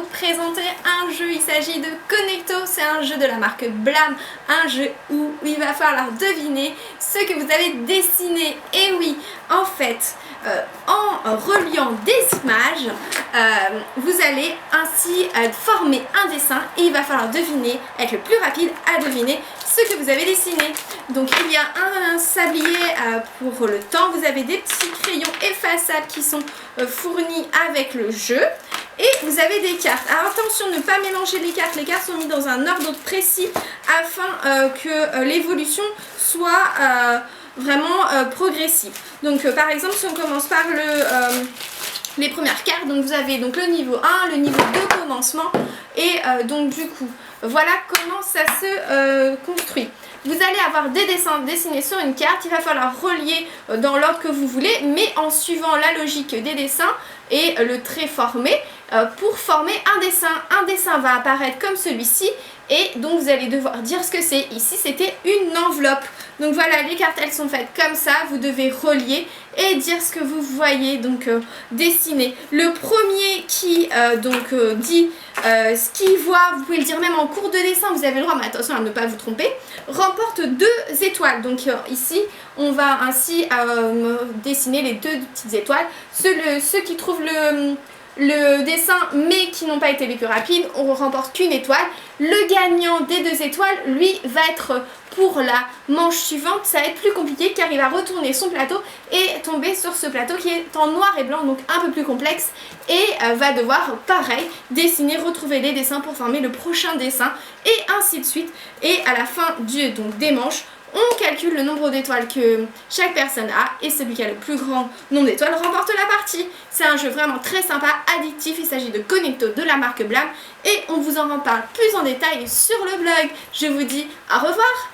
vous présenter un jeu. Il s'agit de Connecto, c'est un jeu de la marque Blam, un jeu où il va falloir deviner ce que vous avez dessiné. Et oui, en fait, en reliant des images, vous allez ainsi former un dessin et il va falloir deviner, être le plus rapide à deviner ce que vous avez dessiné. Donc il y a un sablier pour le temps, vous avez des petits crayons effaçables qui sont fournis avec le jeu et vous avez des cartes. Alors attention, ne pas mélanger les cartes sont mises dans un ordre précis afin que l'évolution soit vraiment progressive. Donc par exemple, si on commence par les premières cartes, donc vous avez donc le niveau 1, le niveau 2 commencement et donc du coup voilà comment ça se construit. Vous allez avoir des dessins dessinés sur une carte, il va falloir relier dans l'ordre que vous voulez, mais en suivant la logique des dessins et le trait formé pour former un dessin. Un dessin va apparaître comme celui-ci et donc vous allez devoir dire ce que c'est. Ici c'était une enveloppe. Donc voilà, les cartes elles sont faites comme ça, vous devez relier et dire ce que vous voyez, donc dessiner. Le premier qui dit ce qu'il voit, vous pouvez le dire même en cours de dessin, vous avez le droit, mais attention à ne pas vous tromper, remporte 2 étoiles. Donc ici on va ainsi dessiner les 2 petites étoiles. Ceux qui trouvent le dessin mais qui n'ont pas été les plus rapides, on remporte qu'une étoile. Le gagnant des 2 étoiles, lui, va être pour la manche suivante, ça va être plus compliqué car il va retourner son plateau et tomber sur ce plateau qui est en noir et blanc, donc un peu plus complexe, et va devoir pareil dessiner, retrouver les dessins pour former le prochain dessin et ainsi de suite. Et à la fin des manches, on calcule le nombre d'étoiles que chaque personne a et celui qui a le plus grand nombre d'étoiles remporte la partie. C'est un jeu vraiment très sympa, addictif, il s'agit de Connecto de la marque Blam et on vous en reparle plus en détail sur le blog. Je vous dis au revoir.